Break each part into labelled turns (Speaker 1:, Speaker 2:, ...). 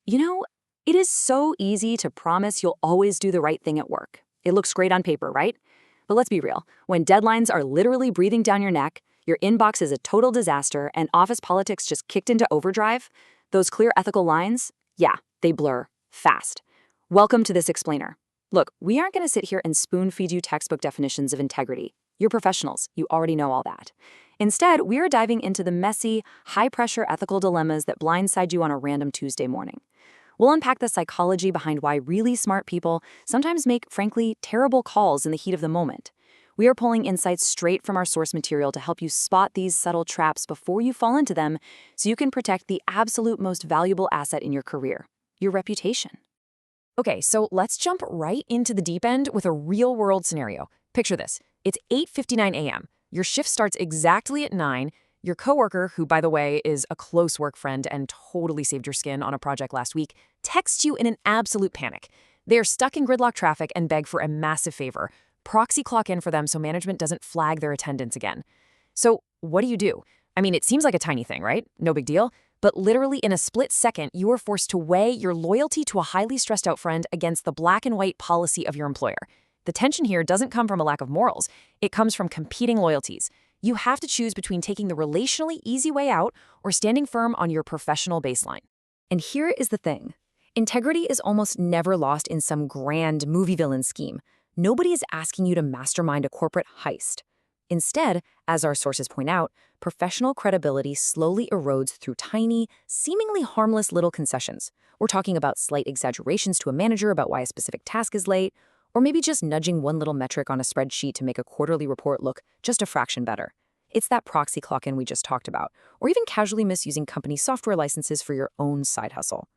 Speaker 1: You know, it is so easy to promise you'll always do the right thing at work. It looks great on paper, right? But let's be real. When deadlines are literally breathing down your neck, your inbox is a total disaster, and office politics just kicked into overdrive, those clear ethical lines, yeah, they blur fast. Welcome to This Explainer. Look, we aren't going to sit here and spoon feed you textbook definitions of integrity. You're professionals. You already know all that. Instead, we're diving into the messy, high-pressure ethical dilemmas that blindside you on a random Tuesday morning. We'll unpack the psychology behind why really smart people sometimes make, frankly, terrible calls in the heat of the moment. We are pulling insights straight from our source material to help you spot these subtle traps before you fall into them so you can protect the absolute most valuable asset in your career, your reputation.
Speaker 2: Okay, so let's jump right into the deep end with a real-world scenario. Picture this. It's 8:59 a.m. Your shift starts exactly at 9. Your coworker, who, by the way, is a close work friend and totally saved your skin on a project last week, texts you in an absolute panic. They are stuck in gridlock traffic and beg for a massive favor. Proxy clock in for them so management doesn't flag their attendance again. So what do? I mean, it seems like a tiny thing, right? No big deal. But literally in a split second, you are forced to weigh your loyalty to a highly stressed out friend against the black and white policy of your employer. The tension here doesn't come from a lack of morals. It comes from competing loyalties. You have to choose between taking the relationally easy way out or standing firm on your professional baseline.
Speaker 1: And here is the thing. Integrity is almost never lost in some grand movie villain scheme. Nobody is asking you to mastermind a corporate heist. Instead, as our sources point out, professional credibility slowly erodes through tiny, seemingly harmless little concessions. We're talking about slight exaggerations to a manager about why a specific task is late, or maybe just nudging one little metric on a spreadsheet to make a quarterly report look just a fraction better. It's that proxy clock-in we just talked about, or even casually misusing company software licenses for your own side hustle.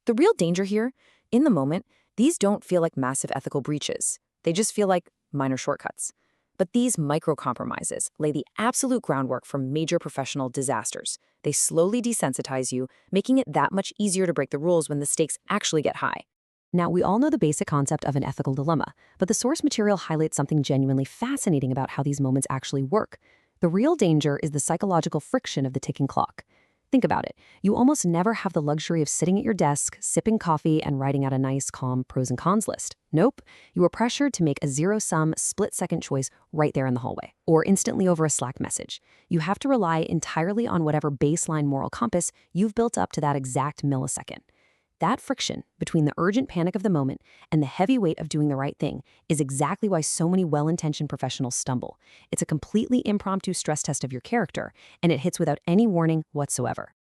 Speaker 1: The real danger here, in the moment, these don't feel like massive ethical breaches. They just feel like minor shortcuts. But these micro-compromises lay the absolute groundwork for major professional disasters. They slowly desensitize you, making it that much easier to break the rules when the stakes actually get high. Now, we all know the basic concept of an ethical dilemma, but the source material highlights something genuinely fascinating about how these moments actually work. The real danger is the psychological friction of the ticking clock. Think about it. You almost never have the luxury of sitting at your desk, sipping coffee, and writing out a nice, calm pros and cons list. Nope. You are pressured to make a zero-sum, split-second choice right there in the hallway, or instantly over a Slack message. You have to rely entirely on whatever baseline moral compass you've built up to that exact millisecond. That friction between the urgent panic of the moment and the heavy weight of doing the right thing is exactly why so many well-intentioned professionals stumble. It's a completely impromptu stress test of your character, and it hits without any warning whatsoever.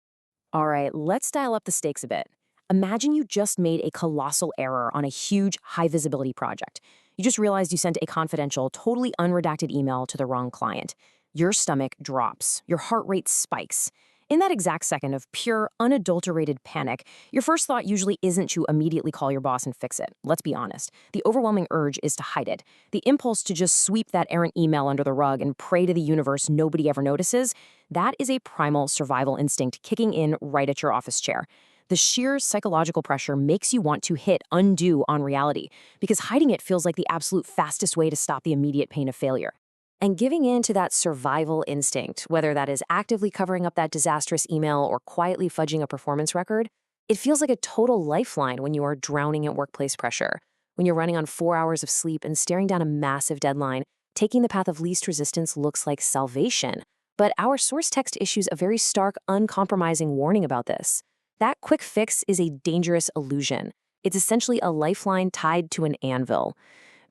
Speaker 1: All right, let's dial up the stakes a bit. Imagine you just made a colossal error on a huge, high-visibility project. You just realized you sent a confidential, totally unredacted email to the wrong client. Your stomach drops. Your heart rate spikes. In that exact second of pure, unadulterated panic, your first thought usually isn't to immediately call your boss and fix it. Let's be honest. The overwhelming urge is to hide it. The impulse to just sweep that errant email under the rug and pray to the universe nobody ever notices, that is a primal survival instinct kicking in right at your office chair. The sheer psychological pressure makes you want to hit undo on reality, because hiding it feels like the absolute fastest way to stop the immediate pain of failure. And giving in to that survival instinct, whether that is actively covering up that disastrous email or quietly fudging a performance record, it feels like a total lifeline when you are drowning in workplace pressure. When you're running on 4 hours of sleep and staring down a massive deadline, taking the path of least resistance looks like salvation. But our source text issues a very stark, uncompromising warning about this. That quick fix is a dangerous illusion. It's essentially a lifeline tied to an anvil.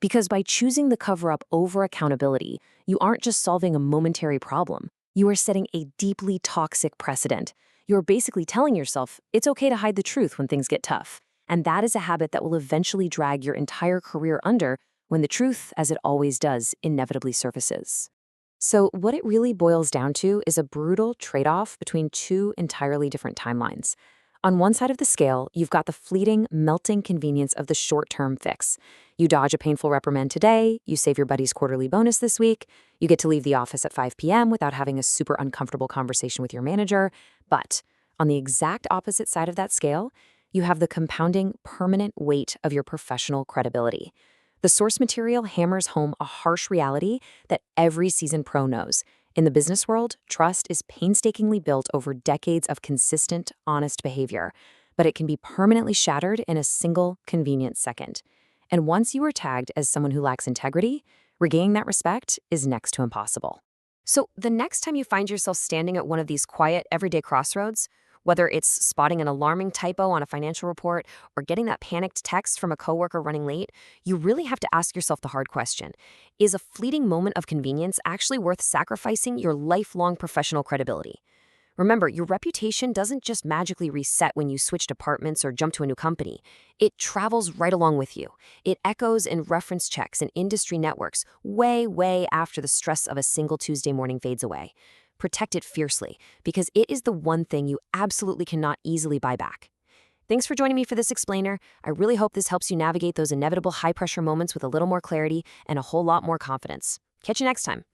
Speaker 1: Because by choosing the cover-up over accountability, you aren't just solving a momentary problem. You are setting a deeply toxic precedent. You're basically telling yourself it's okay to hide the truth when things get tough. And that is a habit that will eventually drag your entire career under when the truth, as it always does, inevitably surfaces. So what it really boils down to is a brutal trade-off between two entirely different timelines. On one side of the scale, you've got the fleeting, melting convenience of the short-term fix. You dodge a painful reprimand today, you save your buddy's quarterly bonus this week, you get to leave the office at 5 p.m. without having a super uncomfortable conversation with your manager. But on the exact opposite side of that scale, you have the compounding, permanent weight of your professional credibility. The source material hammers home a harsh reality that every seasoned pro knows. In the business world, trust is painstakingly built over decades of consistent, honest behavior. but it can be permanently shattered in a single convenient second. And once you are tagged as someone who lacks integrity, regaining that respect is next to impossible. So the next time you find yourself standing at one of these quiet, everyday crossroads, whether it's spotting an alarming typo on a financial report or getting that panicked text from a coworker running late, you really have to ask yourself the hard question. Is a fleeting moment of convenience actually worth sacrificing your lifelong professional credibility? Remember, your reputation doesn't just magically reset when you switch departments or jump to a new company. It travels right along with you. It echoes in reference checks and industry networks way, way after the stress of a single Tuesday morning fades away. Protect it fiercely, because it is the one thing you absolutely cannot easily buy back. Thanks for joining me for this explainer. I really hope this helps you navigate those inevitable high-pressure moments with a little more clarity and a whole lot more confidence. Catch you next time.